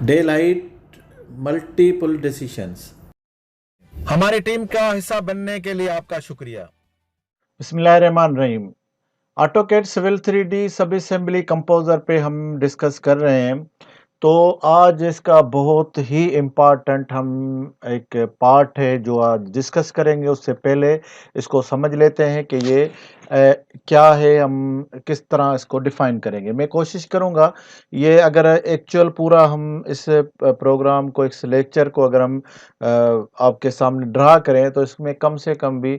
Day light multiple decisions. हमारी team का हिस्सा बनने के लिए आपका शुक्रिया। बिस्मिल्लाहिर्रहमानिर्रहीम। ऑटोकैड सिविल 3D सब असेंबली कंपोजर पे हम डिस्कस कर रहे हैं। तो आज इसका बहुत ही इम्पॉर्टेंट हम एक पार्ट है जो आज डिस्कस करेंगे। उससे पहले इसको समझ लेते हैं कि ये क्या है, हम किस तरह इसको डिफ़ाइन करेंगे। मैं कोशिश करूँगा ये अगर एक्चुअल पूरा हम इस प्रोग्राम को, इस लेक्चर को अगर हम आपके सामने ड्रा करें तो इसमें कम से कम भी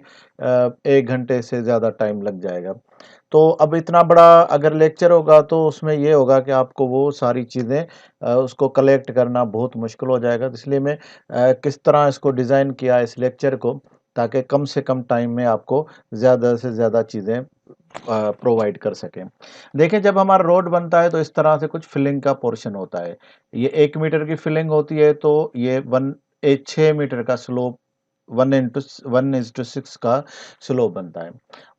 1 घंटे से ज़्यादा टाइम लग जाएगा। तो अब इतना बड़ा अगर लेक्चर होगा तो उसमें ये होगा कि आपको वो सारी चीज़ें उसको कलेक्ट करना बहुत मुश्किल हो जाएगा। तो इसलिए मैं किस तरह इसको डिज़ाइन किया इस लेक्चर को, ताकि कम से कम टाइम में आपको ज़्यादा से ज़्यादा चीज़ें प्रोवाइड कर सकें। देखिए, जब हमारा रोड बनता है तो इस तरह से कुछ फिलिंग का पोर्शन होता है। ये 1 मीटर की फिलिंग होती है, तो ये 6 मीटर का स्लोप 1:6 का स्लोप बनता है।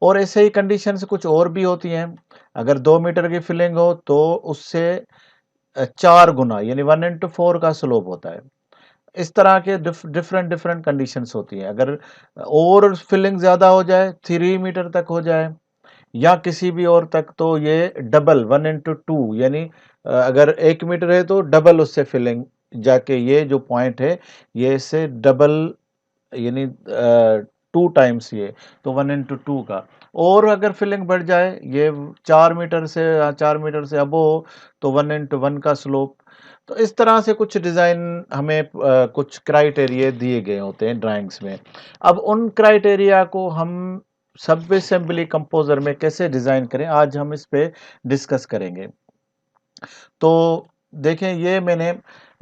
और ऐसे ही कंडीशंस कुछ और भी होती हैं। अगर 2 मीटर की फिलिंग हो तो उससे 4 गुना यानी 1:4 का स्लोप होता है। इस तरह के डिफरेंट डिफरेंट कंडीशंस होती हैं। अगर और फिलिंग ज़्यादा हो जाए, 3 मीटर तक हो जाए या किसी भी और तक, तो ये डबल 1:2 यानी अगर 1 मीटर है तो डबल उससे फिलिंग जाके ये जो पॉइंट है ये इससे डबल यानी 2 टाइम्स ये, तो 1:2 का। और अगर फिलिंग बढ़ जाए, ये 4 मीटर से 4 मीटर से अबो हो तो 1:1 का स्लोप। तो इस तरह से कुछ डिज़ाइन हमें कुछ क्राइटेरिया दिए गए होते हैं ड्राइंग्स में। अब उन क्राइटेरिया को हम सब असेंबली कंपोज़र में कैसे डिज़ाइन करें, आज हम इस पे डिस्कस करेंगे। तो देखें, ये मैंने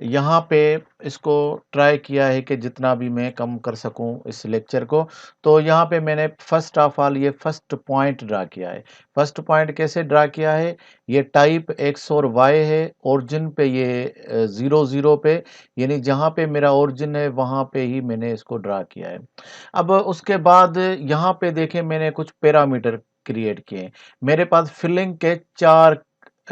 यहाँ पे इसको ट्राई किया है कि जितना भी मैं कम कर सकूँ इस लेक्चर को। तो यहाँ पे मैंने फर्स्ट ऑफ ऑल ये फर्स्ट पॉइंट ड्रा किया है। फर्स्ट पॉइंट कैसे ड्रा किया है, ये टाइप एक्स और वाई है, ओरिजिन पे ये 0 0 पे, यानी जहाँ पे मेरा ओरिजिन है वहाँ पे ही मैंने इसको ड्रा किया है। अब उसके बाद यहाँ पे देखें, मैंने कुछ पैरामीटर क्रिएट किए हैं। मेरे पास फिलिंग के 4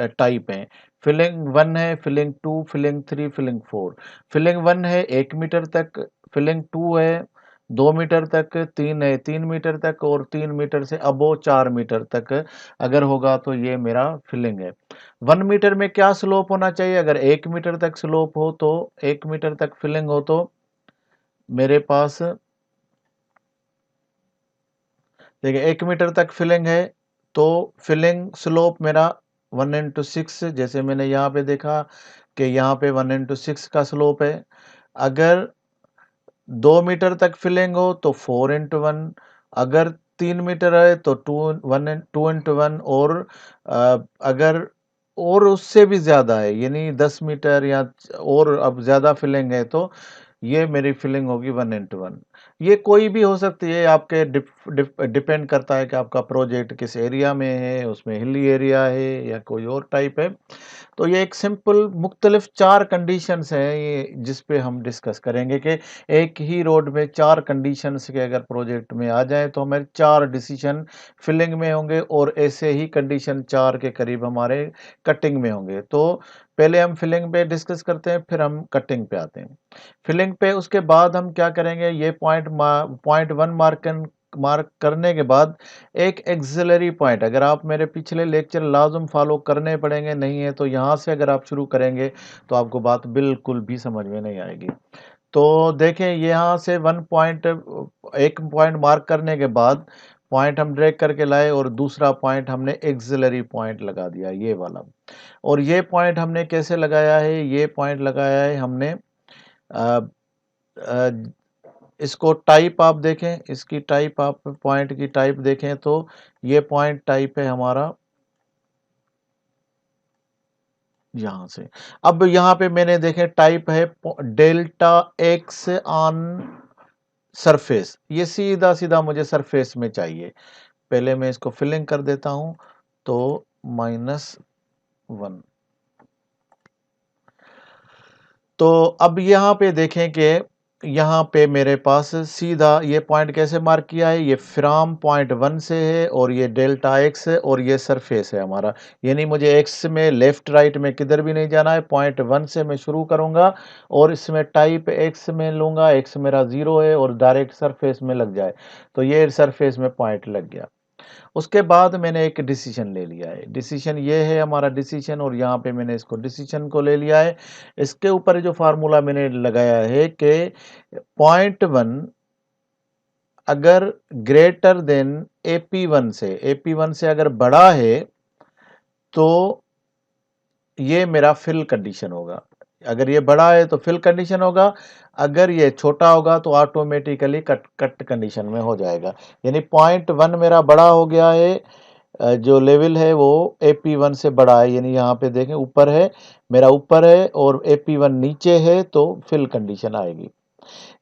टाइप हैं। फिलिंग 1 है, फिलिंग 2, फिलिंग 3, फिलिंग 4। फिलिंग 1 है 1 मीटर तक, फिलिंग 2 है 2 मीटर तक, 3 है 3 मीटर तक, और 3 मीटर से अबो 4 मीटर तक अगर होगा तो ये मेरा फिलिंग है। 1 मीटर में क्या स्लोप होना चाहिए, अगर 1 मीटर तक स्लोप हो तो 1 मीटर तक फिलिंग हो तो मेरे पास देखिए 1 मीटर तक फिलिंग है तो फिलिंग स्लोप मेरा 1:6, जैसे मैंने यहाँ पे देखा कि यहाँ पे 1:6 का स्लोप है। अगर 2 मीटर तक फिलिंग हो तो 4:1, अगर 3 मीटर है तो 2:1, और अगर और उससे भी ज़्यादा है यानी 10 मीटर या और अब ज़्यादा फिलिंग है तो ये मेरी फिलिंग होगी 1:1। ये कोई भी हो सकती है, आपके डिपेंड करता है कि आपका प्रोजेक्ट किस एरिया में है, उसमें हिली एरिया है या कोई और टाइप है। तो ये एक सिंपल मुख्तलिफ 4 कंडीशंस हैं ये जिस पे हम डिस्कस करेंगे कि एक ही रोड में 4 कंडीशंस के अगर प्रोजेक्ट में आ जाए तो हमारे 4 डिसीजन फिलिंग में होंगे, और ऐसे ही कंडीशन 4 के करीब हमारे कटिंग में होंगे। तो पहले हम फिलिंग पे डिस्कस करते हैं, फिर हम कटिंग पे आते हैं। फिलिंग पे उसके बाद हम क्या करेंगे, ये पॉइंट 1 मार्क करने के बाद एक एक्सिलरी पॉइंट, अगर आप मेरे पिछले लेक्चर लाज़िम फॉलो करने पड़ेंगे, नहीं है तो यहाँ से अगर आप शुरू करेंगे तो आपको बात बिल्कुल भी समझ में नहीं आएगी। तो देखें, यहाँ से 1 पॉइंट मार्क करने के बाद पॉइंट हम ड्रैग करके लाए और दूसरा पॉइंट हमने एक्सिलरी पॉइंट लगा दिया, ये वाला। और ये पॉइंट हमने कैसे लगाया है, ये पॉइंट लगाया है हमने अ, अ, इसको टाइप आप देखें, इसकी टाइप आप पॉइंट की टाइप देखें तो ये पॉइंट टाइप है हमारा यहाँ से। अब यहाँ पे मैंने देखे टाइप है डेल्टा एक्स ऑन सरफेस, ये सीधा सीधा मुझे सरफेस में चाहिए। पहले मैं इसको फिलिंग कर देता हूँ तो -1। तो अब यहाँ पे देखें कि यहाँ पे मेरे पास सीधा ये पॉइंट कैसे मार्क किया है, ये फ्रॉम पॉइंट 1 से है और ये डेल्टा x है और ये सरफेस है हमारा। यानी मुझे x में लेफ्ट राइट में किधर भी नहीं जाना है, पॉइंट 1 से मैं शुरू करूँगा और इसमें टाइप x में लूँगा, x मेरा 0 है और डायरेक्ट सरफेस में लग जाए। तो ये सरफेस में पॉइंट लग गया। उसके बाद मैंने एक डिसीजन ले लिया है। डिसीजन ये है हमारा डिसीजन और यहाँ पे मैंने इसको डिसीजन को ले लिया है। इसके ऊपर जो फार्मूला मैंने लगाया है कि पॉइंट 1 अगर ग्रेटर देन AP1 से अगर बड़ा है तो ये मेरा फिल कंडीशन होगा। अगर ये बड़ा है तो फिल कंडीशन होगा, अगर ये छोटा होगा तो ऑटोमेटिकली कट कंडीशन में हो जाएगा। यानी पॉइंट 1 मेरा बड़ा हो गया है, जो लेवल है वो AP1 से बड़ा है। यानी यहाँ पे देखें ऊपर है, मेरा ऊपर है और AP1 नीचे है तो फिल कंडीशन आएगी।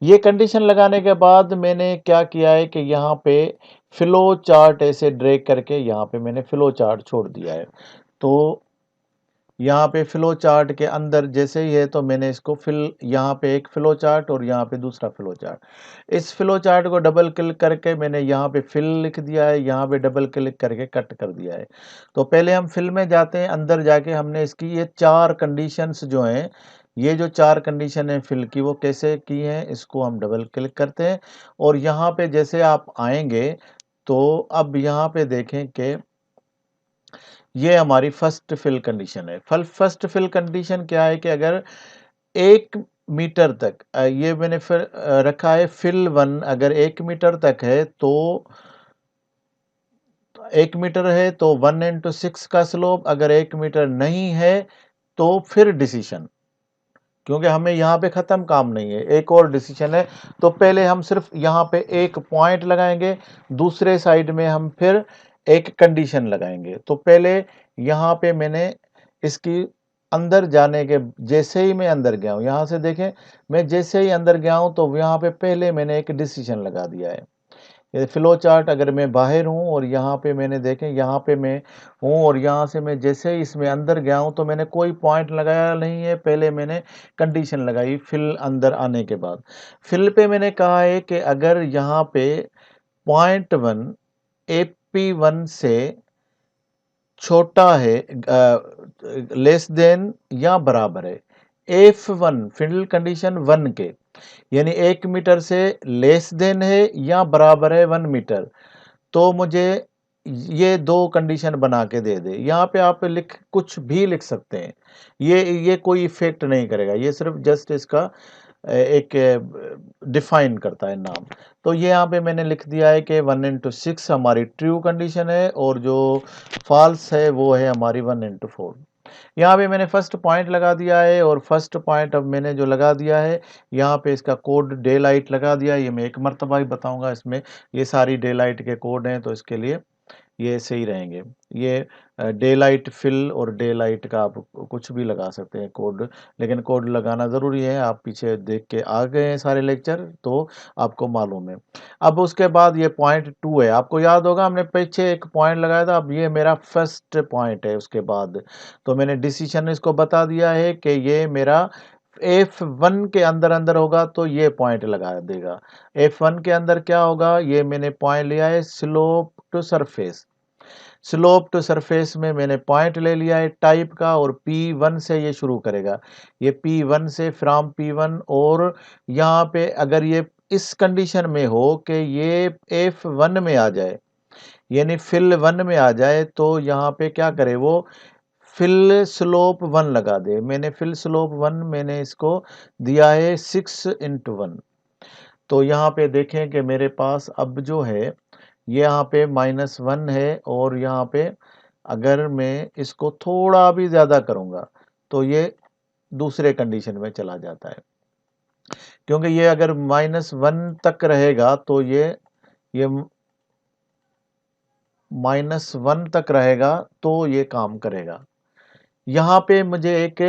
ये कंडीशन लगाने के बाद मैंने क्या किया है कि यहाँ पे फ्लो चार्ट ऐसे ड्रैग करके यहाँ पे मैंने फ्लो चार्ट छोड़ दिया है। तो यहाँ पे फ्लो चार्ट के अंदर जैसे ही है तो मैंने इसको यहाँ पे एक फ्लो चार्ट और यहाँ पे दूसरा फ्लो चार्ट। इस फ्लो चार्ट को डबल क्लिक करके मैंने यहाँ पे फिल लिख दिया है, यहाँ पे डबल क्लिक करके कट कर दिया है। तो पहले हम फिल में जाते हैं, अंदर जाके हमने इसकी ये 4 कंडीशंस जो हैं, ये जो 4 कंडीशन है फिल की वो कैसे की हैं, इसको हम डबल क्लिक करते हैं और यहाँ पे जैसे आप आएंगे तो अब यहाँ पे देखें कि ये हमारी फर्स्ट फिल कंडीशन है। फर्स्ट फिल कंडीशन क्या है कि अगर 1 मीटर तक ये मैंने फिर रखा है फिल 1 अगर 1 मीटर तक है तो 1 मीटर है तो 1/6 का स्लोप, अगर 1 मीटर नहीं है तो फिर डिसीजन, क्योंकि हमें यहाँ पे ख़त्म काम नहीं है, एक और डिसीजन है। तो पहले हम सिर्फ यहाँ पे एक पॉइंट लगाएंगे, दूसरे साइड में हम फिर एक कंडीशन लगाएंगे। तो पहले यहाँ पे मैंने इसकी अंदर जाने के जैसे ही मैं अंदर गया हूँ, यहाँ से देखें मैं जैसे ही अंदर गया हूँ तो यहाँ पे पहले मैंने एक डिसीजन लगा दिया है। ये फ्लो चार्ट अगर मैं बाहर हूँ और यहाँ पे मैंने देखें यहाँ पे मैं हूँ और यहाँ से मैं जैसे ही इसमें अंदर गया हूँ तो मैंने कोई पॉइंट लगाया नहीं है, पहले मैंने कंडीशन लगाई फिल अंदर आने के बाद। फिल पे मैंने कहा है कि अगर यहाँ पे पॉइंट 1 AP1 से छोटा है, लेस देन या बराबर है F1 फिल कंडीशन 1 के, यानी 1 मीटर से लेस देन है या बराबर है 1 मीटर, तो मुझे ये 2 कंडीशन बना के दे दे। यहाँ पे आप कुछ भी लिख सकते हैं, ये कोई इफेक्ट नहीं करेगा, ये सिर्फ जस्ट इसका एक डिफाइन करता है नाम। तो ये यहाँ पे मैंने लिख दिया है कि 1/6 हमारी ट्रू कंडीशन है और जो फॉल्स है वो है हमारी 1/4। यहाँ पे मैंने फर्स्ट पॉइंट लगा दिया है और फर्स्ट पॉइंट अब मैंने जो लगा दिया है यहाँ पे इसका कोड डे लाइट लगा दिया है। ये मैं एक मरतबा ही बताऊंगा, इसमें ये सारी डे लाइट के कोड हैं तो इसके लिए ये सही रहेंगे। ये डे लाइट फिल और डे लाइट का आप कुछ भी लगा सकते हैं कोड, लेकिन कोड लगाना ज़रूरी है। आप पीछे देख के आ गए हैं सारे लेक्चर तो आपको मालूम है। अब उसके बाद ये पॉइंट 2 है, आपको याद होगा हमने पीछे एक पॉइंट लगाया था, अब ये मेरा फर्स्ट पॉइंट है। उसके बाद तो मैंने डिसीजन इसको बता दिया है कि ये मेरा F1 के अंदर अंदर होगा तो ये पॉइंट लगा देगा। F1 के अंदर क्या होगा, ये मैंने पॉइंट लिया है slope to surface. Slope to surface में मैंने पॉइंट ले लिया है टाइप का और P1 से ये शुरू करेगा, ये P1 से फ्रॉम P1। और यहाँ पे अगर ये इस कंडीशन में हो कि ये F1 में आ जाए, यानी फिल 1 में आ जाए, तो यहाँ पे क्या करे वो फिल स्लोप 1 लगा दे। मैंने फिल स्लोप 1 मैंने इसको दिया है 6/1। तो यहाँ पे देखें कि मेरे पास अब जो है ये यहाँ पे -1 है और यहाँ पे अगर मैं इसको थोड़ा भी ज़्यादा करूँगा तो ये दूसरे कंडीशन में चला जाता है, क्योंकि ये अगर -1 तक रहेगा तो ये -1 तक रहेगा तो ये काम करेगा। यहाँ पे मुझे एक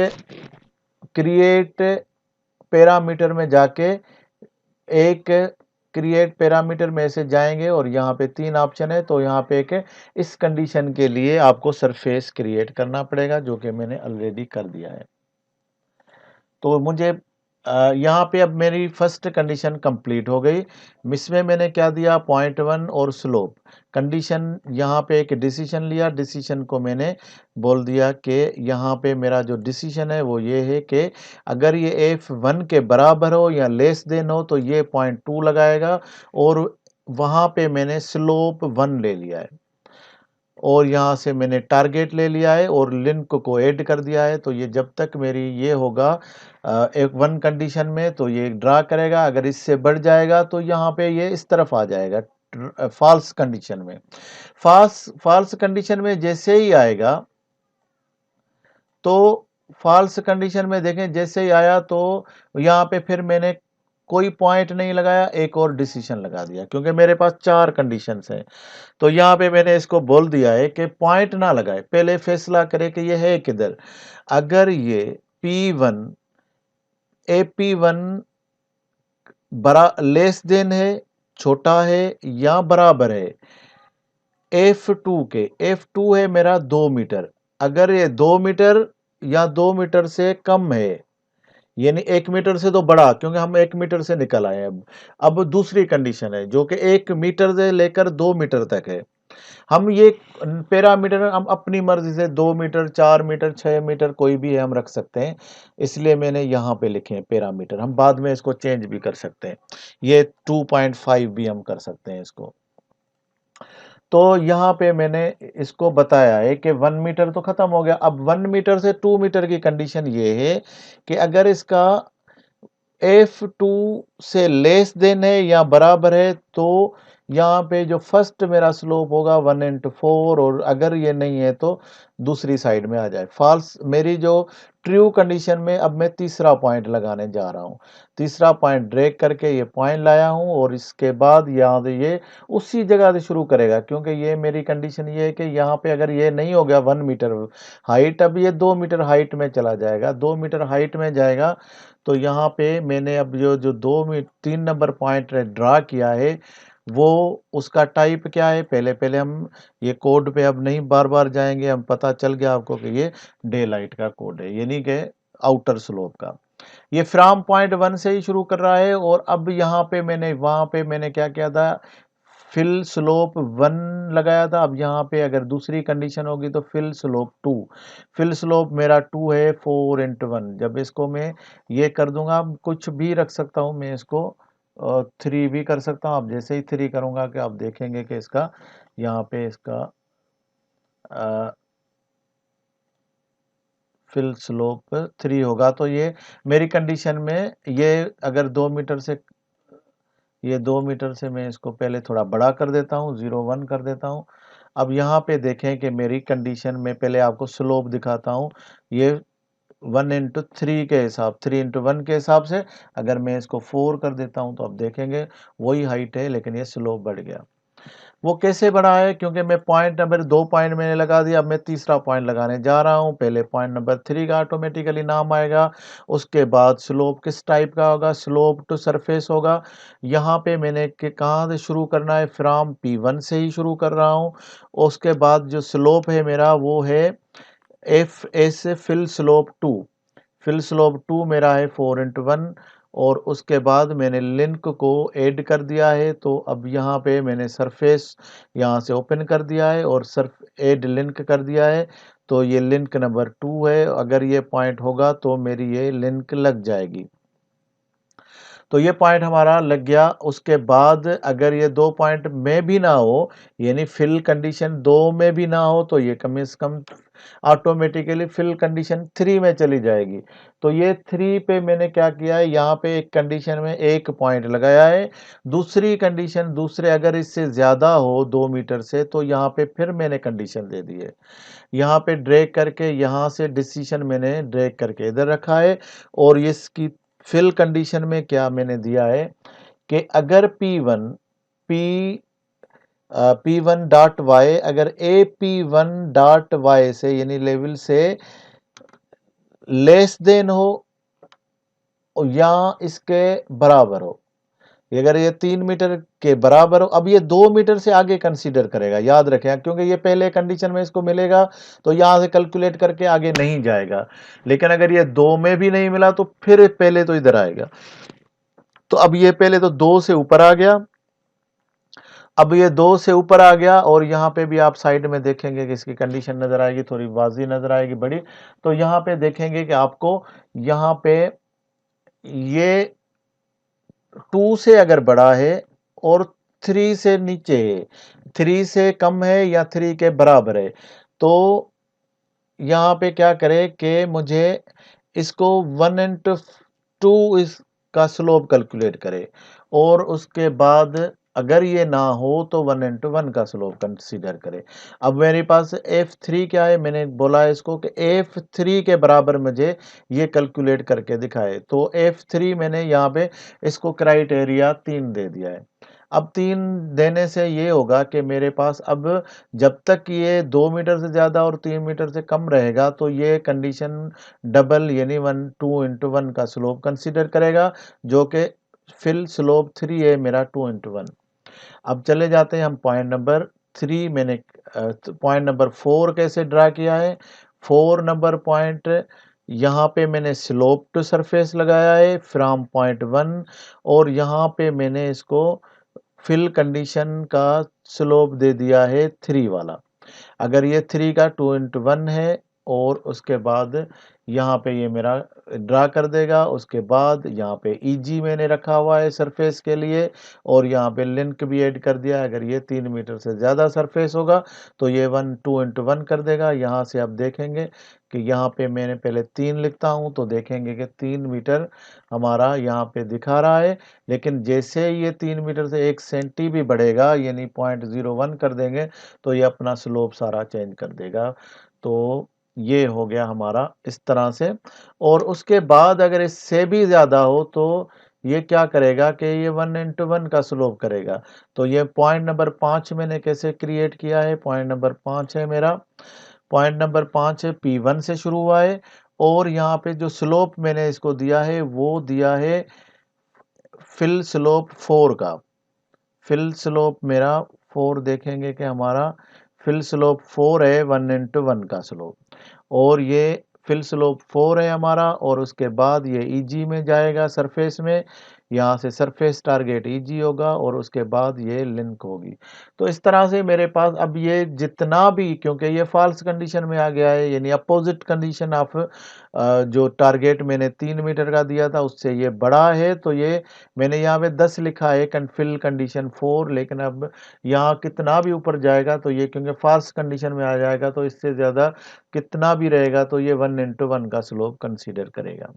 क्रिएट पैरामीटर में जाके एक क्रिएट पैरामीटर में से जाएंगे और यहाँ पे 3 ऑप्शन है, तो यहाँ पे एक इस कंडीशन के लिए आपको सरफेस क्रिएट करना पड़ेगा जो कि मैंने ऑलरेडी कर दिया है। तो मुझे यहाँ पे अब मेरी फर्स्ट कंडीशन कंप्लीट हो गई। इसमें मैंने क्या दिया, 0.1 और स्लोप कंडीशन। यहाँ पे एक डिसीजन लिया, डिसीजन को मैंने बोल दिया कि यहाँ पे मेरा जो डिसीजन है वो ये है कि अगर ये F1 के बराबर हो या लेस देन हो तो ये 0.2 लगाएगा, और वहाँ पे मैंने स्लोप 1 ले लिया है, और यहाँ से मैंने टारगेट ले लिया है और लिंक को ऐड कर दिया है। तो ये जब तक मेरी ये होगा एक 1 कंडीशन में तो ये ड्रा करेगा, अगर इससे बढ़ जाएगा तो यहाँ पे ये इस तरफ आ जाएगा फॉल्स कंडीशन में। फॉल्स कंडीशन में जैसे ही आएगा तो फॉल्स कंडीशन में देखें जैसे ही आया तो यहाँ पे फिर मैंने कोई पॉइंट नहीं लगाया, एक और डिसीजन लगा दिया, क्योंकि मेरे पास 4 कंडीशंस हैं। तो यहाँ पे मैंने इसको बोल दिया है कि पॉइंट ना लगाए, पहले फैसला करे कि ये है किधर। अगर ये P1 AP1 बड़ा लेस देन है, छोटा है या बराबर है F2 के, F2 है मेरा 2 मीटर, अगर ये 2 मीटर या 2 मीटर से कम है, यानी 1 मीटर से तो बड़ा, क्योंकि हम 1 मीटर से निकल आए। अब दूसरी कंडीशन है जो कि 1 मीटर से लेकर 2 मीटर तक है। हम ये पैरामीटर हम अपनी मर्जी से 2 मीटर, 4 मीटर, 6 मीटर कोई भी है हम रख सकते हैं, इसलिए मैंने यहाँ पे लिखे हैं पैरामीटर। हम बाद में इसको चेंज भी कर सकते हैं, ये 2.5 भी हम कर सकते हैं इसको। तो यहाँ पे मैंने इसको बताया है कि 1 मीटर तो खत्म हो गया। अब 1 मीटर से 2 मीटर की कंडीशन ये है कि अगर इसका F2 से लेस देन है या बराबर है तो यहाँ पे जो फर्स्ट मेरा स्लोप होगा 1/4, और अगर ये नहीं है तो दूसरी साइड में आ जाए फॉल्स। मेरी जो ट्रू कंडीशन में अब मैं तीसरा पॉइंट लगाने जा रहा हूँ, तीसरा पॉइंट ड्रैग करके ये पॉइंट लाया हूँ, और इसके बाद यहाँ से ये उसी जगह से शुरू करेगा, क्योंकि ये मेरी कंडीशन ये है कि यहाँ पे अगर ये नहीं हो गया 1 मीटर हाइट, अब ये 2 मीटर हाइट में चला जाएगा, 2 मीटर हाइट में जाएगा। तो यहाँ पे मैंने अब जो 3 नंबर पॉइंट ड्रा किया है वो उसका टाइप क्या है, पहले हम ये कोड पे अब नहीं बार बार जाएंगे, हम पता चल गया आपको कि ये डे लाइट का कोड है, यानी कि आउटर स्लोप का। ये फ्रॉम पॉइंट 1 से ही शुरू कर रहा है, और अब यहाँ पे मैंने वहाँ पे मैंने क्या किया था, फिल स्लोप 1 लगाया था। अब यहाँ पे अगर दूसरी कंडीशन होगी तो फिल स्लोप 2, फिल स्लोप मेरा 2 है 4/1। जब इसको मैं ये कर दूंगा, कुछ भी रख सकता हूँ मैं इसको 3 भी कर सकता हूँ। अब जैसे ही 3 करूंगा कि आप देखेंगे कि इसका यहाँ पे इसका फिल स्लोप 3 होगा। तो ये मेरी कंडीशन में ये अगर 2 मीटर से, ये 2 मीटर से मैं इसको पहले थोड़ा बड़ा कर देता हूँ, 0.1 कर देता हूँ। अब यहाँ पे देखें कि मेरी कंडीशन में पहले आपको स्लोप दिखाता हूँ, ये 1/3 के हिसाब 3/1 के हिसाब से अगर मैं इसको 4 कर देता हूँ तो आप देखेंगे वही हाइट है, लेकिन ये स्लोप बढ़ गया। वो कैसे बढ़ा है, क्योंकि मैं पॉइंट नंबर 2 पॉइंट मैंने लगा दिया, अब मैं तीसरा पॉइंट लगाने जा रहा हूँ। पहले पॉइंट नंबर 3 का ऑटोमेटिकली नाम आएगा, उसके बाद स्लोप किस टाइप का होगा, स्लोप टू सरफेस होगा। यहाँ पे मैंने कहाँ से शुरू करना है, फ्रॉम P1 से ही शुरू कर रहा हूँ। उसके बाद जो स्लोप है मेरा वो है FS fill slope 2, fill slope 2 मेरा है 4/1, और उसके बाद मैंने लिंक को ऐड कर दिया है। तो अब यहाँ पे मैंने सरफेस यहाँ से ओपन कर दिया है और सर्फ ऐड लिंक कर दिया है। तो ये लिंक नंबर 2 है, अगर ये पॉइंट होगा तो मेरी ये लिंक लग जाएगी। तो ये पॉइंट हमारा लग गया। उसके बाद अगर ये 2 पॉइंट में भी ना हो, यानी फिल कंडीशन 2 में भी ना हो, तो ये कम से कम ऑटोमेटिकली फिल कंडीशन 3 में चली जाएगी। तो ये 3 पे मैंने क्या किया है, यहाँ पे एक कंडीशन में 1 पॉइंट लगाया है, दूसरी कंडीशन दूसरे अगर इससे ज़्यादा हो 2 मीटर से तो यहाँ पे फिर मैंने कंडीशन दे दी है। यहाँ पे ड्रैग करके यहाँ से डिसीजन मैंने ड्रैग करके इधर रखा है, और इसकी फिल कंडीशन में क्या मैंने दिया है कि अगर P1 डॉट वाई अगर AP1 डॉट वाई से यानी लेवल से लेस देन हो या इसके बराबर हो, अगर ये 3 मीटर के बराबर हो, अब ये 2 मीटर से आगे कंसीडर करेगा, याद रखें, क्योंकि ये पहले कंडीशन में इसको मिलेगा तो यहाँ से कैलकुलेट करके आगे नहीं जाएगा। लेकिन अगर ये 2 में भी नहीं मिला तो फिर पहले तो इधर आएगा। तो अब ये पहले तो 2 से ऊपर आ गया, अब ये 2 से ऊपर आ गया, और यहाँ पे भी आप साइड में देखेंगे कि इसकी कंडीशन नजर आएगी, थोड़ी वाजी नजर आएगी बड़ी। तो यहाँ पे देखेंगे कि आपको यहाँ पे ये 2 से अगर बड़ा है और 3 से नीचे है, 3 से कम है या 3 के बराबर है, तो यहाँ पे क्या करें कि मुझे इसको 1/2 इसका स्लोप कैलकुलेट करे, और उसके बाद अगर ये ना हो तो 1/1 का स्लोप कंसीडर करे। अब मेरे पास F3 क्या है, मैंने बोला है इसको कि F3 के बराबर मुझे ये कैलकुलेट करके दिखाए। तो F3 मैंने यहाँ पे इसको क्राइटेरिया 3 दे दिया है। अब 3 देने से ये होगा कि मेरे पास अब जब तक ये 2 मीटर से ज़्यादा और 3 मीटर से कम रहेगा तो ये कंडीशन डबल यानी 2 × 1 का स्लोप कंसीडर करेगा, जो कि फिल स्लोप 3 है मेरा 2 × 1। अब चले जाते हैं हम पॉइंट नंबर 3। मैंने पॉइंट नंबर 4 कैसे ड्रा किया है। 4 नंबर पॉइंट, यहाँ पे मैंने स्लोप टू सरफेस लगाया है फ्रॉम पॉइंट 1, और यहाँ पे मैंने इसको फिल कंडीशन का स्लोप दे दिया है 3 वाला। अगर ये 3 का 2 × 1 है, और उसके बाद यहाँ पे ये मेरा ड्रा कर देगा। उसके बाद यहाँ पे EG मैंने रखा हुआ है सरफेस के लिए, और यहाँ पे लिंक भी ऐड कर दिया। अगर ये 3 मीटर से ज़्यादा सरफेस होगा तो ये 2 × 1 कर देगा। यहाँ से आप देखेंगे कि यहाँ पे मैंने पहले 3 लिखता हूँ, तो देखेंगे कि 3 मीटर हमारा यहाँ पे दिखा रहा है। लेकिन जैसे ये 3 मीटर से 1 सेंटी भी बढ़ेगा, यानी 0.01 कर देंगे, तो ये अपना स्लोप सारा चेंज कर देगा। तो ये हो गया हमारा इस तरह से। और उसके बाद अगर इससे भी ज़्यादा हो तो ये क्या करेगा कि ये 1 × 1 का स्लोप करेगा। तो ये पॉइंट नंबर 5 मैंने कैसे क्रिएट किया है। पॉइंट नंबर 5 है मेरा, पॉइंट नंबर 5 है, P1 से शुरू हुआ है, और यहाँ पे जो स्लोप मैंने इसको दिया है वो दिया है फिल स्लोप 4 का। फिल स्लोप मेरा 4 देखेंगे कि हमारा फिल स्लोप 4 है 1 × 1 का स्लोप, और ये फिल स्लोप 4 है हमारा। और उसके बाद ये EG में जाएगा सरफेस में, यहाँ से सरफेस टारगेट EG होगा, और उसके बाद ये लिंक होगी। तो इस तरह से मेरे पास अब ये जितना भी, क्योंकि ये फॉल्स कंडीशन में आ गया है, यानी अपोजिट कंडीशन ऑफ जो टारगेट मैंने 3 मीटर का दिया था उससे ये बड़ा है, तो ये मैंने यहाँ पे 10 लिखा है फिल कंडीशन 4। लेकिन अब यहाँ कितना भी ऊपर जाएगा तो ये, क्योंकि फॉल्स कंडीशन में आ जाएगा, तो इससे ज़्यादा कितना भी रहेगा तो ये 1 × 1 का स्लोप कंसीडर करेगा।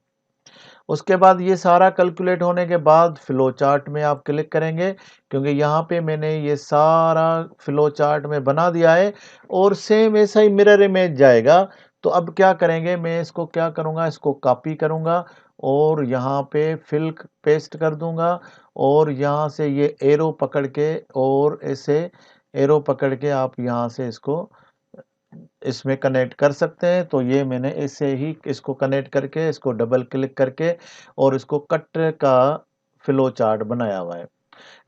उसके बाद ये सारा कैलकुलेट होने के बाद फ्लो चार्ट में आप क्लिक करेंगे, क्योंकि यहाँ पे मैंने ये सारा फ्लो चार्ट में बना दिया है, और सेम ऐसा ही मिरर इमेज जाएगा। तो अब क्या करेंगे, मैं इसको क्या करूँगा, इसको कॉपी करूँगा और यहाँ पे फिल पेस्ट कर दूँगा, और यहाँ से ये एरो पकड़ के, और ऐसे एरो पकड़ के आप यहाँ से इसको इसमें कनेक्ट कर सकते हैं। तो ये मैंने ऐसे ही इसको कनेक्ट करके, इसको डबल क्लिक करके, और इसको कट का फ्लो चार्ट बनाया हुआ है।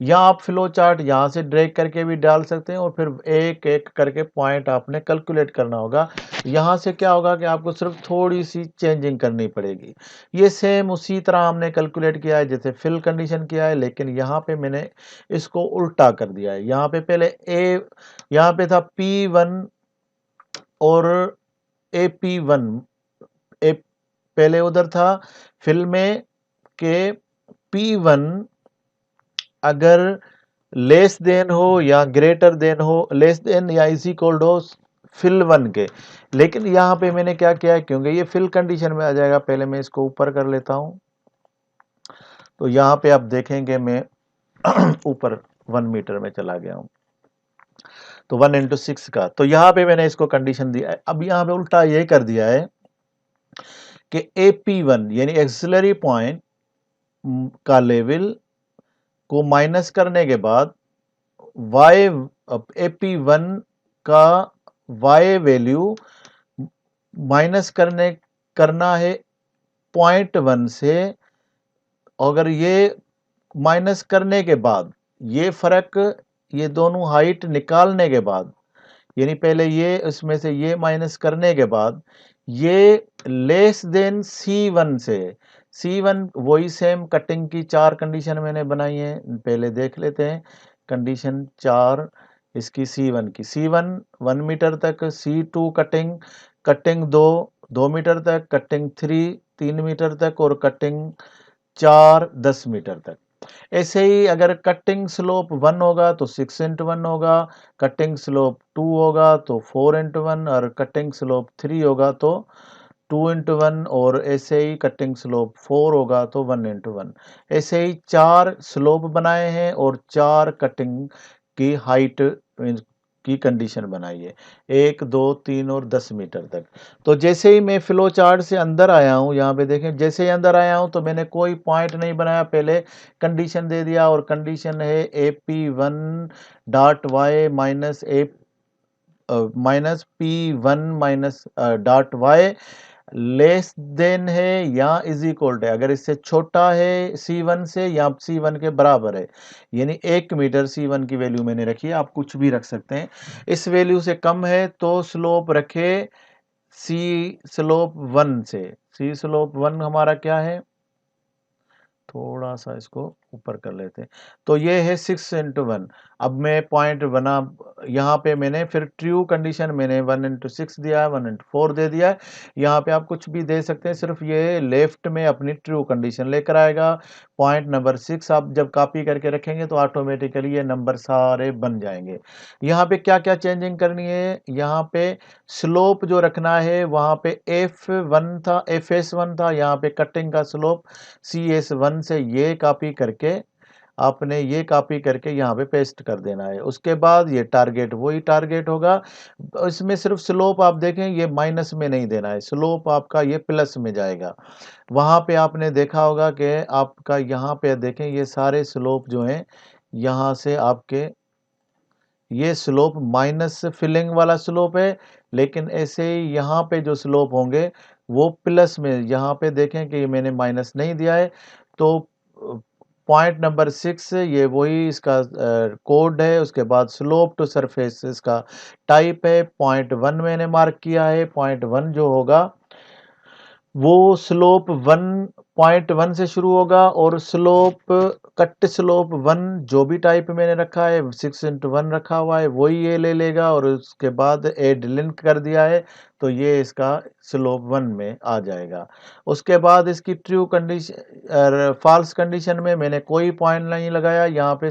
या आप फ्लो चार्ट यहाँ से ड्रैग करके भी डाल सकते हैं, और फिर एक एक करके पॉइंट आपने कैलकुलेट करना होगा। यहाँ से क्या होगा कि आपको सिर्फ थोड़ी सी चेंजिंग करनी पड़ेगी। ये सेम उसी तरह हमने कैलकुलेट किया है जैसे फिल कंडीशन किया है, लेकिन यहाँ पे मैंने इसको उल्टा कर दिया है। यहाँ पे पहले यहाँ पे था P1 और AP1, पहले उधर था फिल में के P1 अगर लेस देन हो या ग्रेटर देन हो, लेस देन या इज इक्वल हो फिल 1 के। लेकिन यहाँ पे मैंने क्या किया है, क्योंकि ये फिल कंडीशन में आ जाएगा, पहले मैं इसको ऊपर कर लेता हूँ। तो यहाँ पे आप देखेंगे मैं ऊपर 1 मीटर में चला गया हूँ, तो 1 × 6 का। तो यहाँ पे मैंने इसको कंडीशन दिया है। अब यहाँ पे उल्टा ये कर दिया है कि AP1 यानी एक्सिलरी पॉइंट का लेवल को माइनस करने के बाद AP1 का Y वैल्यू माइनस करना है 0.1 से। अगर ये माइनस करने के बाद ये फ़र्क, ये दोनों हाइट निकालने के बाद, यानी पहले ये इसमें से ये माइनस करने के बाद ये लेस देन C1 से, C1 वही सेम कटिंग की 4 कंडीशन मैंने बनाई है, पहले देख लेते हैं। कंडीशन 4 इसकी C1 की, C1 1 मीटर तक, C2 कटिंग, कटिंग 2 मीटर तक, कटिंग 3 मीटर तक और कटिंग 4 10 मीटर तक। ऐसे ही अगर कटिंग स्लोप 1 होगा तो 6 इंटू 1 होगा, कटिंग स्लोप 2 होगा तो 4 इंटू 1 और कटिंग स्लोप 3 होगा तो 2 इंटू 1 और ऐसे ही कटिंग स्लोप 4 होगा तो 1 इंटू 1। ऐसे ही 4 स्लोप बनाए हैं और 4 कटिंग की हाइट की कंडीशन बनाई है, 1 2 3 और 10 मीटर तक। तो जैसे ही मैं फ्लो चार्ट से अंदर आया हूँ, यहाँ पे देखें, जैसे ही अंदर आया हूँ तो मैंने कोई पॉइंट नहीं बनाया, पहले कंडीशन दे दिया और कंडीशन है AP1 dot y minus P1 minus dot y less than है या इज इक्वल है, अगर इससे छोटा है C1 से या C1 के बराबर है, यानी 1 मीटर C1 की वैल्यू मैंने रखी है, आप कुछ भी रख सकते हैं। इस वैल्यू से कम है तो स्लोप रखे C स्लोप 1 से, C स्लोप 1 हमारा क्या है, थोड़ा सा इसको ऊपर कर लेते हैं, तो ये है 6 इंटू 1। अब मैं पॉइंट बना, यहाँ पे मैंने फिर ट्रू कंडीशन मैंने 1 इंटू 6 दिया है, 1 इंटू 4 दे दिया है। यहाँ पे आप कुछ भी दे सकते हैं, सिर्फ ये लेफ्ट में अपनी ट्रू कंडीशन लेकर आएगा। पॉइंट नंबर 6 आप जब कॉपी करके रखेंगे तो ऑटोमेटिकली ये नंबर सारे बन जाएंगे। यहाँ पे क्या क्या चेंजिंग करनी है, यहाँ पे स्लोप जो रखना है वहाँ पे F1 था, FS1 था, यहाँ पे कटिंग का स्लोप CS1 से ये कॉपी करके आपने ये कॉपी करके यहाँ पे पेस्ट कर देना है। उसके बाद ये टारगेट वही टारगेट होगा, इसमें सिर्फ स्लोप आप देखें ये माइनस में नहीं देना है, स्लोप आपका ये प्लस में जाएगा। वहाँ पे आपने देखा होगा कि आपका यहाँ पे देखें ये सारे स्लोप जो हैं यहाँ से आपके ये स्लोप माइनस फिलिंग वाला स्लोप है, लेकिन ऐसे ही यहाँ पे जो स्लोप होंगे वो प्लस में, यहाँ पे देखें कि मैंने माइनस नहीं दिया है। तो पॉइंट नंबर 6 ये वही इसका कोड है। उसके बाद स्लोप टू सरफेस इसका टाइप है, पॉइंट 1 मैंने मार्क किया है। पॉइंट 1 जो होगा वो स्लोप 1.1 से शुरू होगा और स्लोप कट स्लोप 1 जो भी टाइप मैंने रखा है 6 इंटू 1 रखा हुआ है वही ये ले लेगा और उसके बाद एड लिंक कर दिया है तो ये इसका स्लोप 1 में आ जाएगा। उसके बाद इसकी ट्रू कंडीशन फॉल्स कंडीशन में मैंने कोई पॉइंट नहीं लगाया, यहाँ पे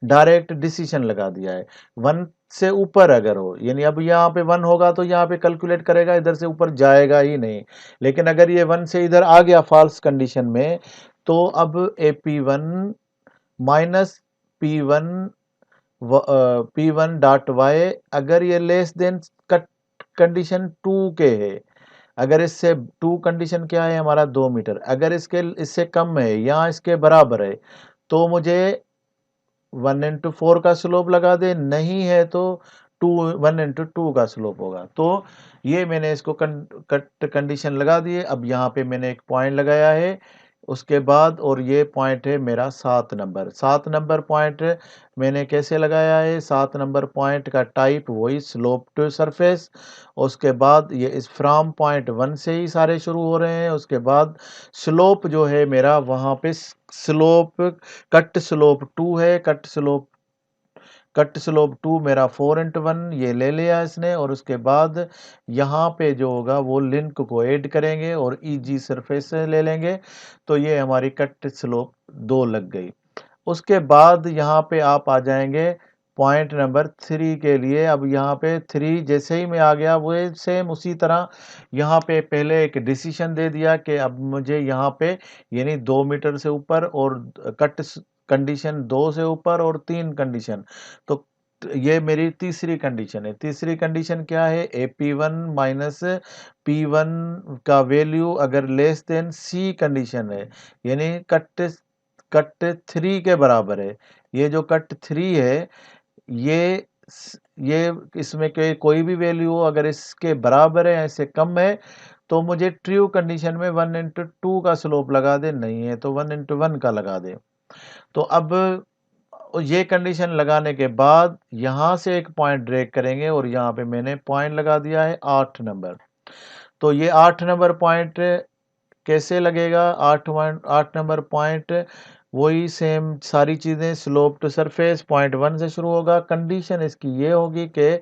डायरेक्ट डिसीजन लगा दिया है। 1 से ऊपर अगर हो, यानी अब यहाँ पे 1 होगा तो यहाँ पे कैलकुलेट करेगा, इधर से ऊपर जाएगा ही नहीं। लेकिन अगर ये 1 से इधर आ गया फॉल्स कंडीशन में तो अब AP1 minus P1 dot Y अगर ये लेस देन कंडीशन 2 के है, अगर इससे 2 कंडीशन क्या है हमारा 2 मीटर, अगर इससे कम है या इसके बराबर है तो मुझे 1 इंटू 4 का स्लोप लगा दे, नहीं है तो 1 इंटू 2 का स्लोप होगा। तो ये मैंने इसको कट कंडीशन लगा दिए। अब यहाँ पे मैंने एक पॉइंट लगाया है उसके बाद, और ये पॉइंट है मेरा 7 नंबर। 7 नंबर पॉइंट मैंने कैसे लगाया है, 7 नंबर पॉइंट का टाइप वही स्लोप टू सरफेस। उसके बाद ये इस फ्रॉम पॉइंट 1 से ही सारे शुरू हो रहे हैं। उसके बाद स्लोप जो है मेरा वहाँ पे स्लोप कट स्लोप 2 है, कट स्लोप 2 मेरा 4 इंटू 1 ये ले लिया इसने। और उसके बाद यहाँ पे जो होगा वो लिंक को ऐड करेंगे और ईजी सरफेस से ले लेंगे, तो ये हमारी कट स्लोप 2 लग गई। उसके बाद यहाँ पे आप आ जाएंगे पॉइंट नंबर 3 के लिए। अब यहाँ पे 3 जैसे ही मैं आ गया वो सेम उसी तरह यहाँ पे पहले एक डिसीजन दे दिया कि अब मुझे यहाँ पे यानी 2 मीटर से ऊपर और कट कंडीशन 2 से ऊपर और 3 कंडीशन, तो ये मेरी तीसरी कंडीशन है। तीसरी कंडीशन क्या है, AP1 माइनस P1 का वैल्यू अगर लेस देन C कंडीशन है, यानी कट 3 के बराबर है। ये जो कट 3 है ये ये इसमें कोई भी वैल्यू हो अगर इसके बराबर है या इससे कम है तो मुझे ट्रू कंडीशन में 1 इंटू 2 का स्लोप लगा दे, नहीं है तो 1 इंटू 1 का लगा दे। तो अब ये कंडीशन लगाने के बाद यहाँ से एक पॉइंट ड्रैग करेंगे और यहाँ पे मैंने पॉइंट लगा दिया है 8 नंबर। तो ये 8 नंबर पॉइंट कैसे लगेगा? 8 नंबर पॉइंट वही सेम सारी चीज़ें, स्लोप टू सरफेस पॉइंट 1 से शुरू होगा। कंडीशन इसकी ये होगी कि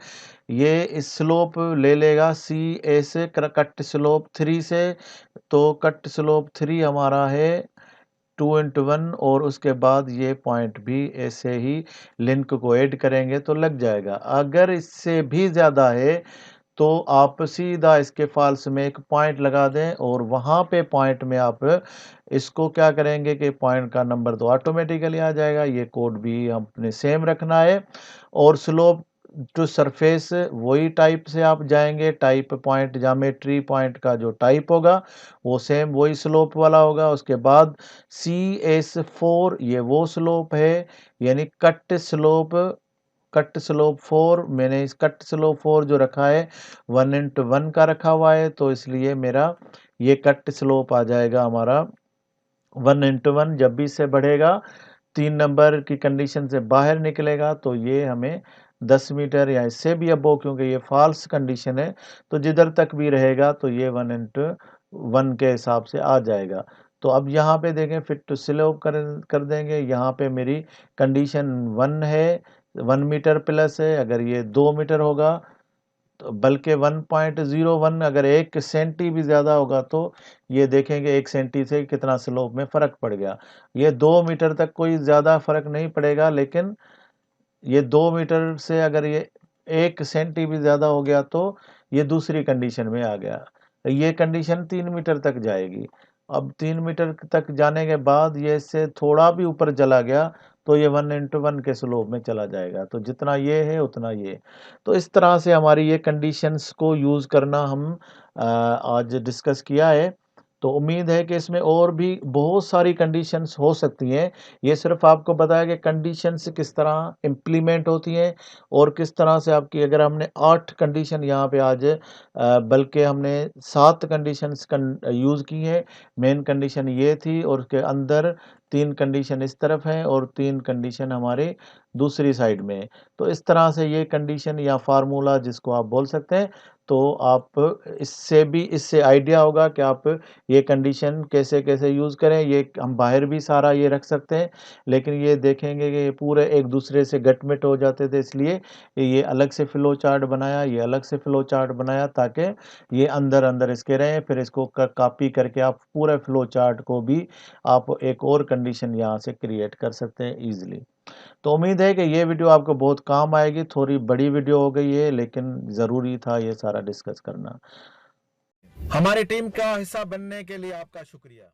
ये इस स्लोप ले लेगा सी ए से कट स्लोप 3 से। तो कट स्लोप 3 हमारा है 2/1 और उसके बाद ये पॉइंट भी ऐसे ही लिंक को ऐड करेंगे तो लग जाएगा। अगर इससे भी ज़्यादा है तो आप सीधा इसके फॉल्स में एक पॉइंट लगा दें और वहाँ पे पॉइंट में आप इसको क्या करेंगे कि पॉइंट का नंबर तो ऑटोमेटिकली आ जाएगा। ये कोड भी हमने सेम रखना है और स्लोप टू सरफेस वही टाइप से आप जाएंगे। टाइप पॉइंट ज्योमेट्री पॉइंट का जो टाइप होगा वो सेम वही स्लोप वाला होगा। उसके बाद CS4 ये वो स्लोप है, यानी कट स्लोप 4। मैंने इस कट स्लोप 4 जो रखा है 1/1 का रखा हुआ है, तो इसलिए मेरा ये कट स्लोप आ जाएगा हमारा 1/1। जब भी इससे बढ़ेगा 3 नंबर की कंडीशन से बाहर निकलेगा तो ये हमें 10 मीटर या इससे भी अबोव, क्योंकि ये फॉल्स कंडीशन है, तो जिधर तक भी रहेगा तो ये 1/1 के हिसाब से आ जाएगा। तो अब यहाँ पे देखें फिट टू स्लोप कर देंगे। यहाँ पे मेरी कंडीशन 1 है, 1 मीटर प्लस है। अगर ये 2 मीटर होगा तो बल्कि 1.01, अगर 1 सेंटी भी ज़्यादा होगा तो ये देखेंगे 1 सेंटी से कितना स्लोप में फ़र्क पड़ गया। ये 2 मीटर तक कोई ज़्यादा फ़र्क नहीं पड़ेगा, लेकिन ये 2 मीटर से अगर ये 1 सेंटी भी ज़्यादा हो गया तो ये दूसरी कंडीशन में आ गया। ये कंडीशन 3 मीटर तक जाएगी। अब 3 मीटर तक जाने के बाद ये इससे थोड़ा भी ऊपर चला गया तो ये 1/1 के स्लोप में चला जाएगा। तो जितना ये है उतना ये। तो इस तरह से हमारी ये कंडीशंस को यूज़ करना हम आज डिस्कस किया है। तो उम्मीद है कि इसमें और भी बहुत सारी कंडीशंस हो सकती हैं। ये सिर्फ आपको बताया कि कंडीशंस किस तरह इम्प्लीमेंट होती हैं और किस तरह से आपकी, अगर हमने 8 कंडीशन यहाँ पे आज बल्कि हमने 7 कंडीशंस यूज़ की हैं। मेन कंडीशन ये थी और उसके अंदर 3 कंडीशन इस तरफ हैं और 3 कंडीशन हमारे दूसरी साइड में है। तो इस तरह से ये कंडीशन या फार्मूला जिसको आप बोल सकते हैं, तो आप इससे आइडिया होगा कि आप ये कंडीशन कैसे-कैसे यूज़ करें। ये हम बाहर भी सारा ये रख सकते हैं, लेकिन ये देखेंगे कि ये पूरे एक दूसरे से गट-मिट हो जाते थे, इसलिए ये अलग से फ्लो चार्ट बनाया, ये अलग से फ्लो चार्ट बनाया ताकि ये अंदर-अंदर इसके रहें। फिर इसको कॉपी करके आप पूरे फ्लो चार्ट को भी आप एक और कंडीशन यहाँ से क्रिएट कर सकते हैं ईज़िली। तो उम्मीद है कि ये वीडियो आपको बहुत काम आएगी। थोड़ी बड़ी वीडियो हो गई है, लेकिन ज़रूरी था ये सारा डिस्कस करना। हमारी टीम का हिस्सा बनने के लिए आपका शुक्रिया।